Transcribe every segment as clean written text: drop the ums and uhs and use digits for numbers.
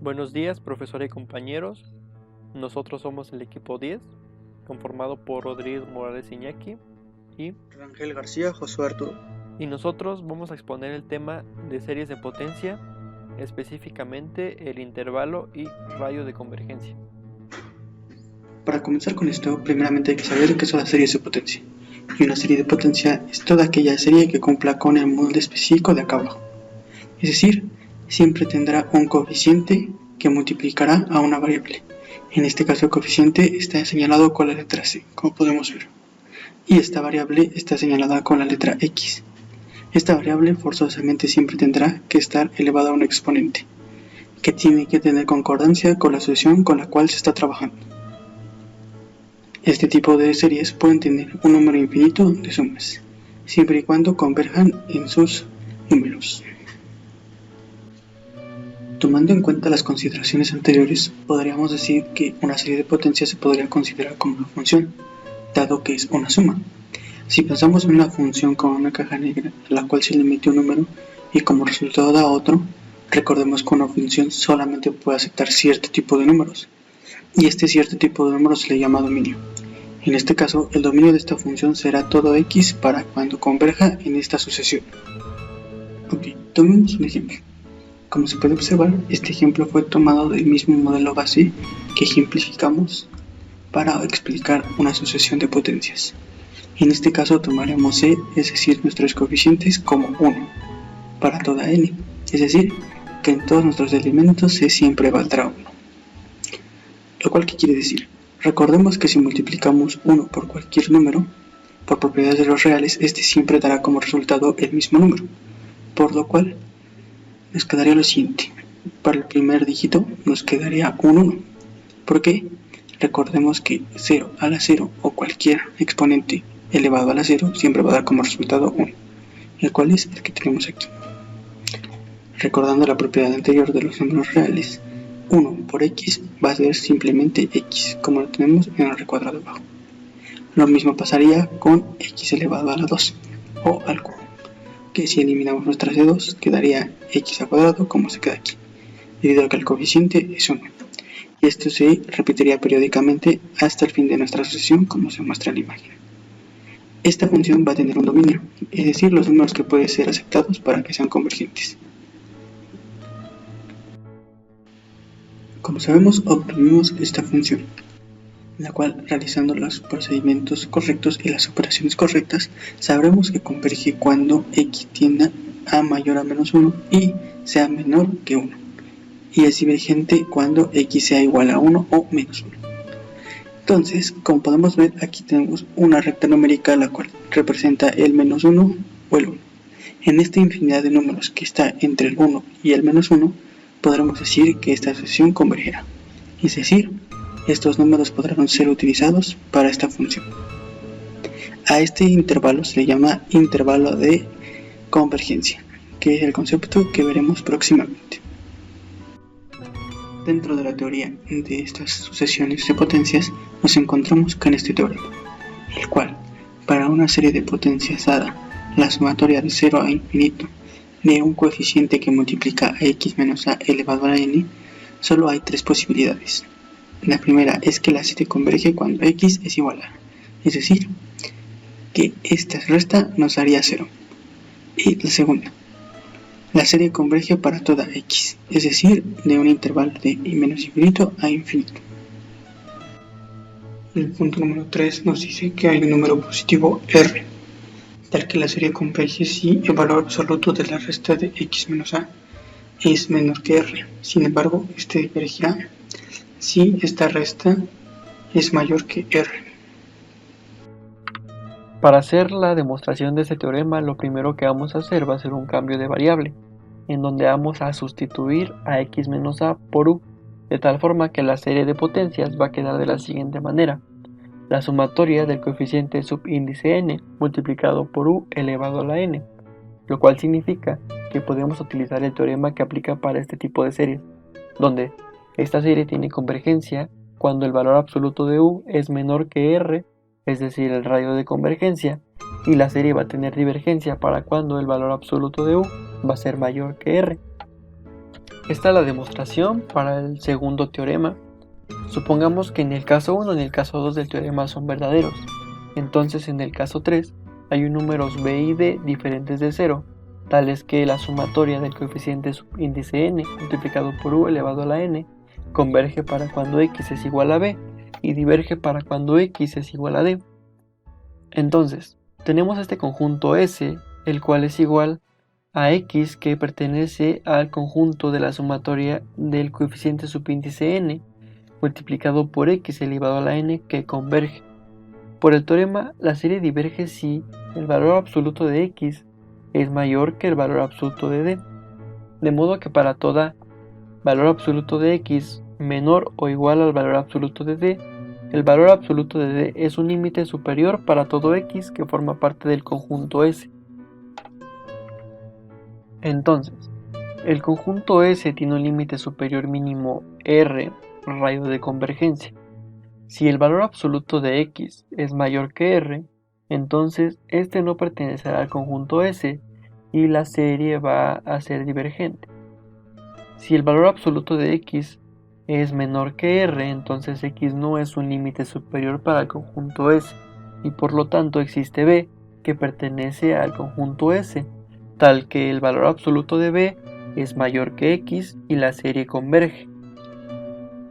Buenos días, profesora y compañeros. Nosotros somos el equipo 10, conformado por Rodríguez Morales Iñaki Rangel García, Josué Arturo. y nosotros vamos a exponer el tema de series de potencia, específicamente el intervalo y radio de convergencia. Para comenzar con esto, primeramente hay que saber qué son las series de potencia. Y una serie de potencia es toda aquella serie que cumpla con el molde específico de acá abajo. Es decir, siempre tendrá un coeficiente que multiplicará a una variable. En este caso el coeficiente está señalado con la letra C, como podemos ver. Y esta variable está señalada con la letra X. Esta variable forzosamente siempre tendrá que estar elevada a un exponente, que tiene que tener concordancia con la sucesión con la cual se está trabajando. Este tipo de series pueden tener un número infinito de sumas, siempre y cuando converjan en sus números. Tomando en cuenta las consideraciones anteriores, podríamos decir que una serie de potencias se podría considerar como una función, dado que es una suma. Si pensamos en una función como una caja negra, a la cual se le mete un número y como resultado da otro, recordemos que una función solamente puede aceptar cierto tipo de números, y este cierto tipo de números se le llama dominio. En este caso, el dominio de esta función será todo x para cuando converja en esta sucesión. Ok, tomemos un ejemplo. Como se puede observar, este ejemplo fue tomado del mismo modelo base que ejemplificamos para explicar una sucesión de potencias. En este caso tomaremos c, es decir, nuestros coeficientes, como 1 para toda n, es decir, que en todos nuestros elementos c siempre valdrá 1. Lo cual, ¿qué quiere decir? Recordemos que si multiplicamos 1 por cualquier número, por propiedades de los reales, este siempre dará como resultado el mismo número, por lo cual nos quedaría lo siguiente. Para el primer dígito nos quedaría un 1. ¿Por qué? Recordemos que 0 a la 0 o cualquier exponente elevado a la 0 siempre va a dar como resultado 1, el cual es el que tenemos aquí. Recordando la propiedad anterior de los números reales, 1 por x va a ser simplemente x, como lo tenemos en el recuadrado abajo. Lo mismo pasaría con x elevado a la 2 o al cubo, que si eliminamos nuestras de 2 quedaría x al cuadrado como se queda aquí, debido a que el coeficiente es 1. Y esto se repetiría periódicamente hasta el fin de nuestra sucesión, como se muestra en la imagen. Esta función va a tener un dominio, es decir, los números que pueden ser aceptados para que sean convergentes. Como sabemos, obtuvimos esta función, la cual, realizando los procedimientos correctos y las operaciones correctas, sabremos que converge cuando x tienda a mayor a menos 1 y sea menor que 1, y es divergente cuando x sea igual a 1 o menos 1. Entonces, como podemos ver, aquí tenemos una recta numérica la cual representa el menos 1 o el 1. En esta infinidad de números que está entre el 1 y el menos 1, podremos decir que esta sucesión convergerá. Es decir, estos números podrán ser utilizados para esta función. A este intervalo se le llama intervalo de convergencia, que es el concepto que veremos próximamente. Dentro de la teoría de estas sucesiones de potencias, nos encontramos con este teorema, el cual, para una serie de potencias dada la sumatoria de 0 a infinito de un coeficiente que multiplica a x menos a elevado a la n, solo hay tres posibilidades. La primera es que la serie converge cuando x es igual a, es decir, que esta resta nos daría 0. Y la segunda, la serie converge para toda x, es decir, de un intervalo de menos infinito a infinito. El punto número 3 nos dice que hay un número positivo r, tal que la serie converge si el valor absoluto de la resta de x menos a es menor que r. Sin embargo, este divergirá si esta resta es mayor que r. Para hacer la demostración de este teorema, lo primero que vamos a hacer va a ser un cambio de variable, en donde vamos a sustituir a x menos a por u, de tal forma que la serie de potencias va a quedar de la siguiente manera. La sumatoria del coeficiente subíndice n multiplicado por u elevado a la n, lo cual significa que podemos utilizar el teorema que aplica para este tipo de series, donde esta serie tiene convergencia cuando el valor absoluto de u es menor que r, es decir, el radio de convergencia, y la serie va a tener divergencia para cuando el valor absoluto de u va a ser mayor que r. Esta es la demostración para el segundo teorema. Supongamos que en el caso 1 y en el caso 2 del teorema son verdaderos. Entonces en el caso 3 hay un números b y d diferentes de 0, tales que la sumatoria del coeficiente subíndice n multiplicado por u elevado a la n converge para cuando x es igual a b y diverge para cuando x es igual a d. Entonces, tenemos este conjunto S, el cual es igual a x que pertenece al conjunto de la sumatoria del coeficiente subíndice n multiplicado por x elevado a la n que converge. Por el teorema, la serie diverge si el valor absoluto de x es mayor que el valor absoluto de d, de modo que para toda valor absoluto de x menor o igual al valor absoluto de d, el valor absoluto de d es un límite superior para todo x que forma parte del conjunto S. Entonces, el conjunto S tiene un límite superior mínimo R, radio de convergencia. Si el valor absoluto de x es mayor que R, entonces este no pertenecerá al conjunto S y la serie va a ser divergente. Si el valor absoluto de x es menor que R, entonces x no es un límite superior para el conjunto S y por lo tanto existe b que pertenece al conjunto S, tal que el valor absoluto de b es mayor que x y la serie converge.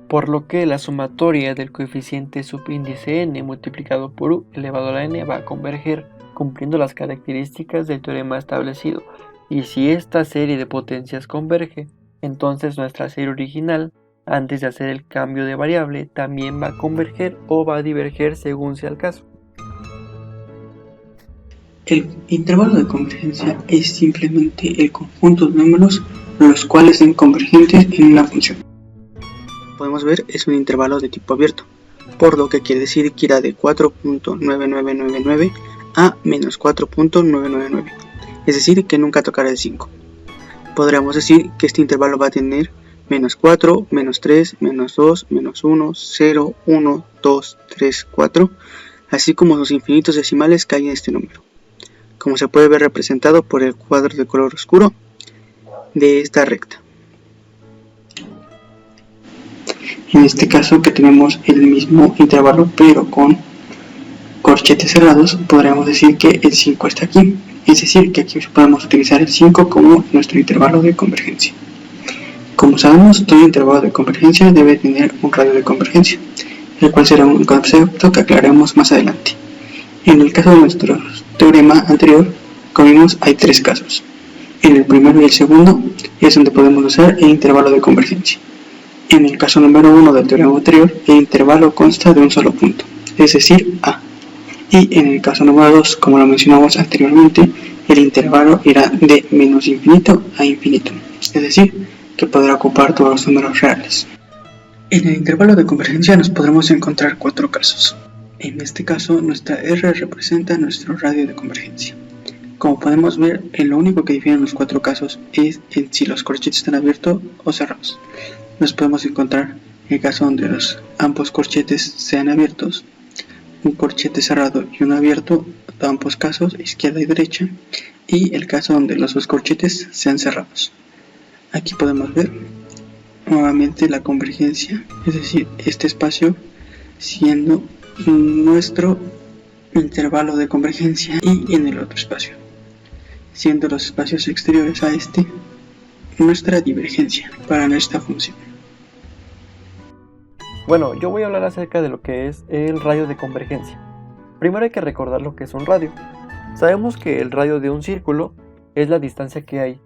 Por lo que la sumatoria del coeficiente subíndice n multiplicado por u elevado a la n va a converger cumpliendo las características del teorema establecido, y si esta serie de potencias converge, entonces nuestra serie original, antes de hacer el cambio de variable, también va a converger o va a diverger según sea el caso. El intervalo de convergencia es simplemente el conjunto de números los cuales son convergentes en una función. Podemos ver, es un intervalo de tipo abierto, por lo que quiere decir que irá de 4.9999 a menos 4.999, es decir, que nunca tocará el 5. Podríamos decir que este intervalo va a tener menos 4, menos 3, menos 2, menos 1, 0, 1, 2, 3, 4, así como los infinitos decimales que hay en este número, como se puede ver representado por el cuadro de color oscuro de esta recta. En este caso, que tenemos el mismo intervalo pero con corchetes cerrados, podríamos decir que el 5 está aquí, es decir, que aquí podemos utilizar el 5 como nuestro intervalo de convergencia. Como sabemos, todo intervalo de convergencia debe tener un radio de convergencia, el cual será un concepto que aclararemos más adelante. En el caso de nuestro teorema anterior, como vimos, hay tres casos. En el primero y el segundo es donde podemos usar el intervalo de convergencia. En el caso número 1 del teorema anterior, el intervalo consta de un solo punto, es decir, A. Y en el caso número 2, como lo mencionamos anteriormente, el intervalo irá de menos infinito a infinito, es decir, que podrá ocupar todos los números reales. En el intervalo de convergencia nos podremos encontrar cuatro casos. En este caso, nuestra R representa nuestro radio de convergencia. Como podemos ver, lo único que difieren los cuatro casos es en si los corchetes están abiertos o cerrados. Nos podemos encontrar el caso donde ambos corchetes sean abiertos, un corchete cerrado y uno abierto, ambos casos, izquierda y derecha, y el caso donde los dos corchetes sean cerrados. Aquí podemos ver nuevamente la convergencia, es decir, este espacio siendo nuestro intervalo de convergencia y en el otro espacio, siendo los espacios exteriores a este nuestra divergencia para nuestra función. Bueno, yo voy a hablar acerca de lo que es el radio de convergencia. Primero hay que recordar lo que es un radio. Sabemos que el radio de un círculo es la distancia que hay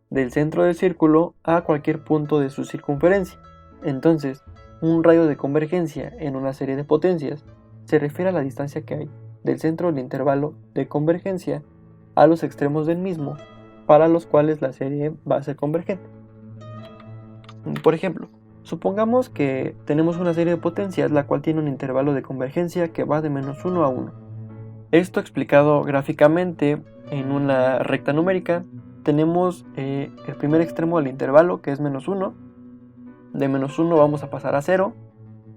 del centro del círculo a cualquier punto de su circunferencia. Entonces, un radio de convergencia en una serie de potencias se refiere a la distancia que hay del centro del intervalo de convergencia a los extremos del mismo, para los cuales la serie va a ser convergente. Por ejemplo, supongamos que tenemos una serie de potencias la cual tiene un intervalo de convergencia que va de menos 1 a 1. Esto explicado gráficamente en una recta numérica, tenemos el primer extremo del intervalo que es menos 1, de menos 1 vamos a pasar a 0,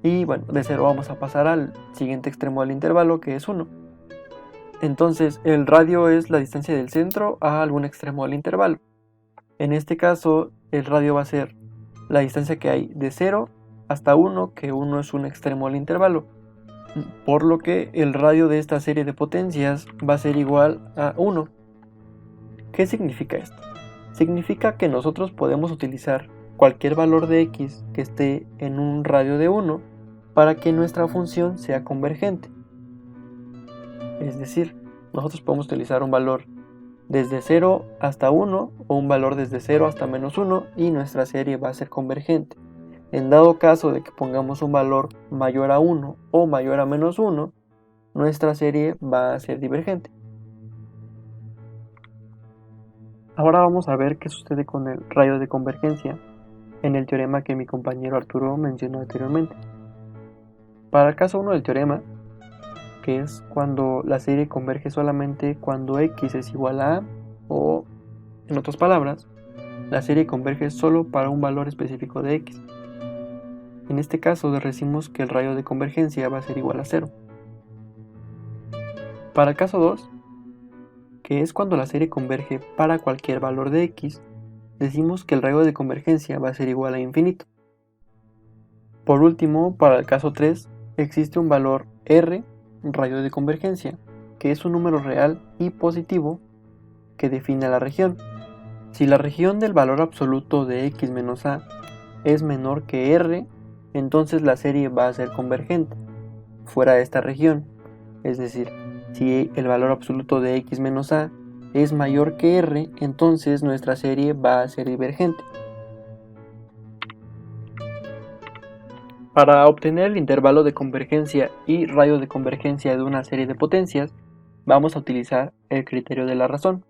y bueno, de 0 vamos a pasar al siguiente extremo del intervalo que es 1. Entonces el radio es la distancia del centro a algún extremo del intervalo. En este caso el radio va a ser la distancia que hay de 0 hasta 1, que 1 es un extremo del intervalo, por lo que el radio de esta serie de potencias va a ser igual a 1. ¿Qué significa esto? Significa que nosotros podemos utilizar cualquier valor de x que esté en un radio de 1 para que nuestra función sea convergente. Es decir, nosotros podemos utilizar un valor desde 0 hasta 1 o un valor desde 0 hasta menos 1 y nuestra serie va a ser convergente. En dado caso de que pongamos un valor mayor a 1 o mayor a menos 1, nuestra serie va a ser divergente. Ahora vamos a ver qué sucede con el radio de convergencia en el teorema que mi compañero Arturo mencionó anteriormente. Para el caso 1 del teorema, que es cuando la serie converge solamente cuando x es igual a, o en otras palabras, la serie converge solo para un valor específico de x. En este caso decimos que el radio de convergencia va a ser igual a 0. Para el caso 2, que es cuando la serie converge para cualquier valor de x, decimos que el radio de convergencia va a ser igual a infinito. Por último, para el caso 3, existe un valor r, radio de convergencia, que es un número real y positivo que define la región. Si la región del valor absoluto de x menos a es menor que r, entonces la serie va a ser convergente fuera de esta región. Es decir, si el valor absoluto de x menos a es mayor que r, entonces nuestra serie va a ser divergente. Para obtener el intervalo de convergencia y radio de convergencia de una serie de potencias, vamos a utilizar el criterio de la razón.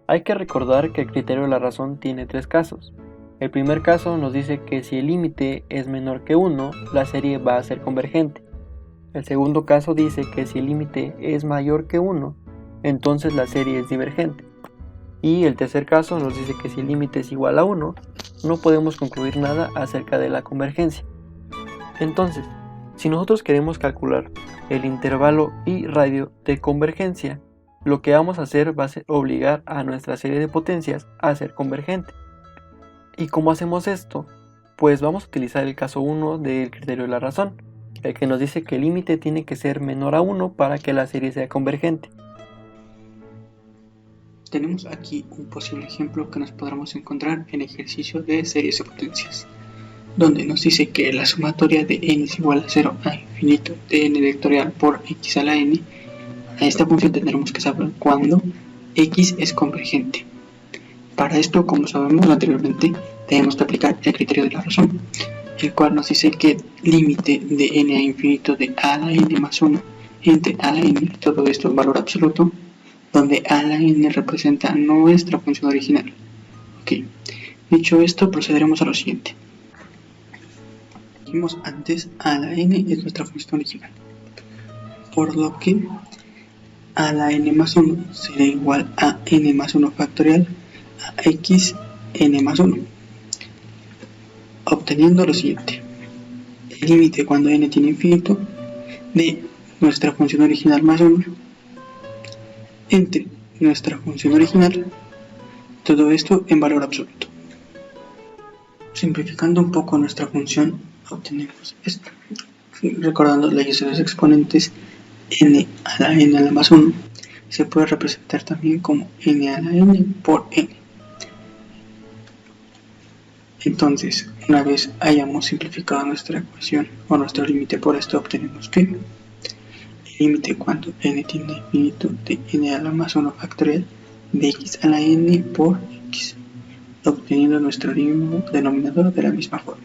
Hay que recordar que el criterio de la razón tiene tres casos. El primer caso nos dice que si el límite es menor que 1, la serie va a ser convergente. El segundo caso dice que si el límite es mayor que 1, entonces la serie es divergente. Y el tercer caso nos dice que si el límite es igual a 1, no podemos concluir nada acerca de la convergencia. Entonces, si nosotros queremos calcular el intervalo y radio de convergencia, lo que vamos a hacer va a ser obligar a nuestra serie de potencias a ser convergente. ¿Y cómo hacemos esto? Pues vamos a utilizar el caso 1 del criterio de la razón, el que nos dice que el límite tiene que ser menor a 1 para que la serie sea convergente. Tenemos aquí un posible ejemplo que nos podremos encontrar en ejercicio de series de potencias, donde nos dice que la sumatoria de n es igual a 0 a infinito de n vectorial por x a la n. A esta función tendremos que saber cuándo x es convergente. Para esto, como sabemos anteriormente, tenemos que aplicar el criterio de la razón, el cual nos dice que límite de n a infinito de a a la n más 1 entre a a la n, todo esto es valor absoluto, donde a a la n representa nuestra función original. Ok, dicho esto, procederemos a lo siguiente. Dijimos antes, a a la n es nuestra función original, por lo que a a la n más 1 será igual a n más 1 factorial a x n más 1, obteniendo lo siguiente: el límite cuando n tiene infinito de nuestra función original más 1 entre nuestra función original, todo esto en valor absoluto. Simplificando un poco nuestra función, obtenemos esto. Recordando las leyes de los exponentes, n a la n a la más 1 se puede representar también como n a la n por n. Entonces, una vez hayamos simplificado nuestra ecuación o nuestro límite por esto, obtenemos que el límite cuando n tiende a infinito de n a la más 1 factorial de x a la n por x, obteniendo nuestro denominador de la misma forma.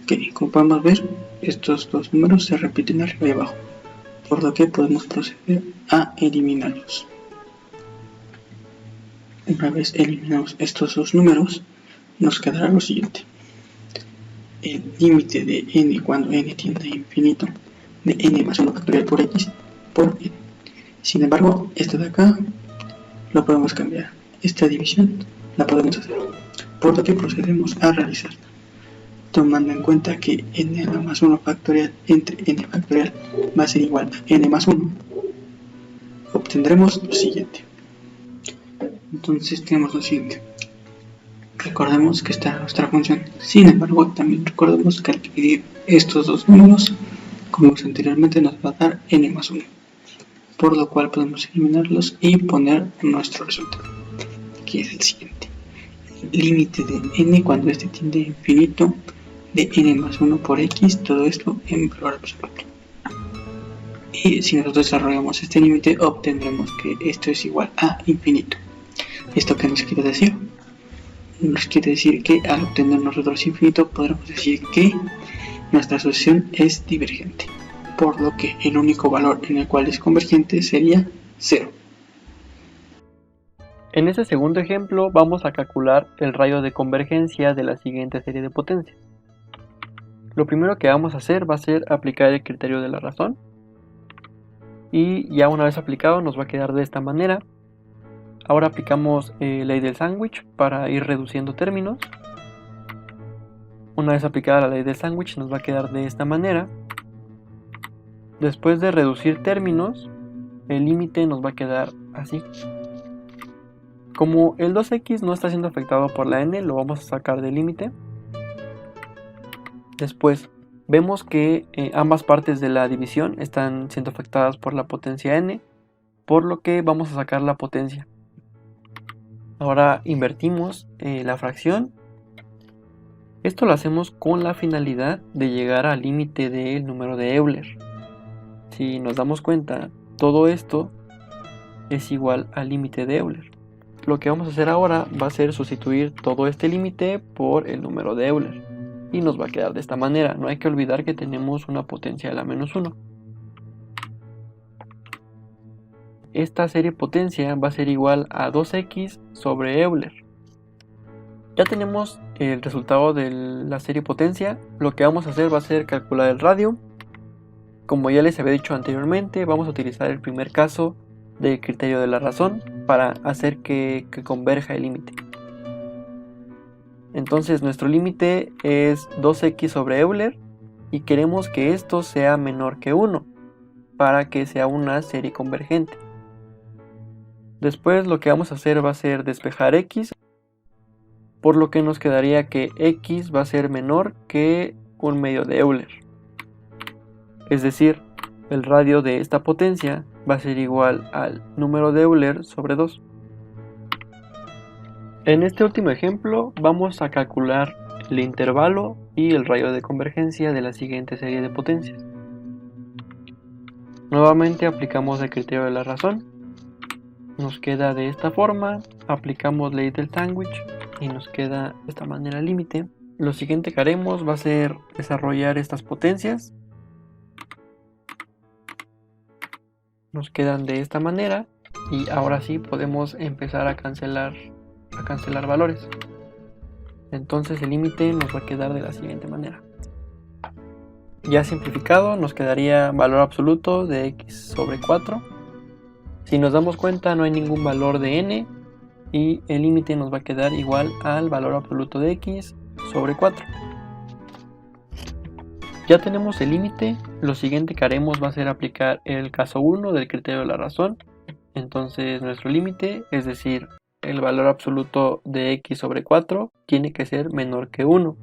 Ok, como podemos ver, estos dos números se repiten arriba y abajo, por lo que podemos proceder a eliminarlos. Una vez eliminamos estos dos números, nos quedará lo siguiente: el límite de n cuando n tiende a infinito de n más 1 factorial por x por n. Sin embargo, esto de acá lo podemos cambiar, esta división la podemos hacer, por lo que procedemos a realizarla. Tomando en cuenta que n a la más 1 factorial entre n factorial va a ser igual a n más 1, obtendremos lo siguiente. Entonces tenemos lo siguiente: Recordemos que está nuestra función. Sin embargo, también recordemos que al dividir estos dos números, como vimos anteriormente, nos va a dar n más 1. Por lo cual podemos eliminarlos y poner nuestro resultado, que es el siguiente. El límite de n cuando este tiende a infinito de n más 1 por x, todo esto en valor absoluto. Y si nosotros desarrollamos este límite, obtendremos que esto es igual a infinito. ¿Esto qué nos quiere decir? Nos quiere decir que al obtener nosotros infinito, podremos decir que nuestra solución es divergente, por lo que el único valor en el cual es convergente sería 0. En este segundo ejemplo vamos a calcular el radio de convergencia de la siguiente serie de potencias. Lo primero que vamos a hacer va a ser aplicar el criterio de la razón, y ya una vez aplicado nos va a quedar de esta manera. Ahora aplicamos ley del sándwich para ir reduciendo términos. Una vez aplicada la ley del sándwich nos va a quedar de esta manera. Después de reducir términos, el límite nos va a quedar así. Como el 2x no está siendo afectado por la n, lo vamos a sacar del límite. Después vemos que ambas partes de la división están siendo afectadas por la potencia n, por lo que vamos a sacar la potencia. Ahora invertimos la fracción. Esto lo hacemos con la finalidad de llegar al límite del número de Euler. Si nos damos cuenta, todo esto es igual al límite de Euler. Lo que vamos a hacer ahora va a ser sustituir todo este límite por el número de Euler. Y nos va a quedar de esta manera. No hay que olvidar que tenemos una potencia de la menos 1. Esta serie potencia va a ser igual a 2x sobre Euler. Ya tenemos el resultado de la serie potencia. Lo que vamos a hacer va a ser calcular el radio. Como ya les había dicho anteriormente, vamos a utilizar el primer caso del criterio de la razón para hacer que converja el límite. Entonces nuestro límite es 2x sobre Euler y queremos que esto sea menor que 1 para que sea una serie convergente. Después lo que vamos a hacer va a ser despejar x, por lo que nos quedaría que x va a ser menor que 1/2 de Euler. Es decir, el radio de esta potencia va a ser igual al número de Euler sobre 2. En este último ejemplo vamos a calcular el intervalo y el radio de convergencia de la siguiente serie de potencias. Nuevamente aplicamos el criterio de la razón. Nos queda de esta forma, aplicamos ley del sándwich y nos queda de esta manera el límite. Lo siguiente que haremos va a ser desarrollar estas potencias. Nos quedan de esta manera y ahora sí podemos empezar a cancelar valores. Entonces el límite nos va a quedar de la siguiente manera. Ya simplificado nos quedaría valor absoluto de x sobre 4. Si nos damos cuenta no hay ningún valor de n y el límite nos va a quedar igual al valor absoluto de x sobre 4. Ya tenemos el límite. Lo siguiente que haremos va a ser aplicar el caso 1 del criterio de la razón. Entonces nuestro límite, es decir, el valor absoluto de x sobre 4 tiene que ser menor que 1.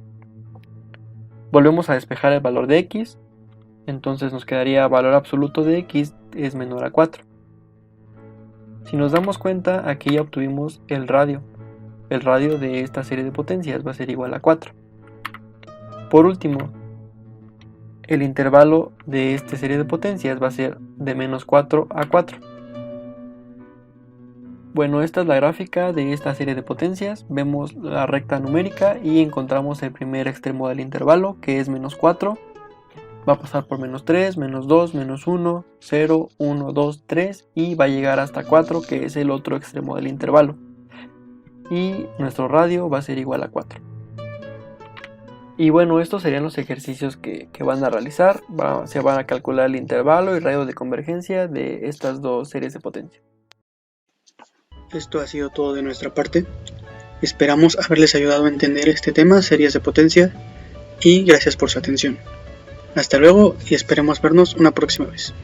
Volvemos a despejar el valor de x, entonces nos quedaría valor absoluto de x es menor a 4. Si nos damos cuenta, aquí ya obtuvimos el radio. El radio de esta serie de potencias va a ser igual a 4. Por último, el intervalo de esta serie de potencias va a ser de menos 4 a 4. Bueno, esta es la gráfica de esta serie de potencias. Vemos la recta numérica y encontramos el primer extremo del intervalo, que es menos 4. Va a pasar por menos 3, menos 2, menos 1, 0, 1, 2, 3 y va a llegar hasta 4, que es el otro extremo del intervalo. Y nuestro radio va a ser igual a 4. Y bueno, estos serían los ejercicios que van a realizar. Se van a calcular el intervalo y radio de convergencia de estas dos series de potencia. Esto ha sido todo de nuestra parte. Esperamos haberles ayudado a entender este tema, series de potencia, y gracias por su atención. Hasta luego y esperemos vernos una próxima vez.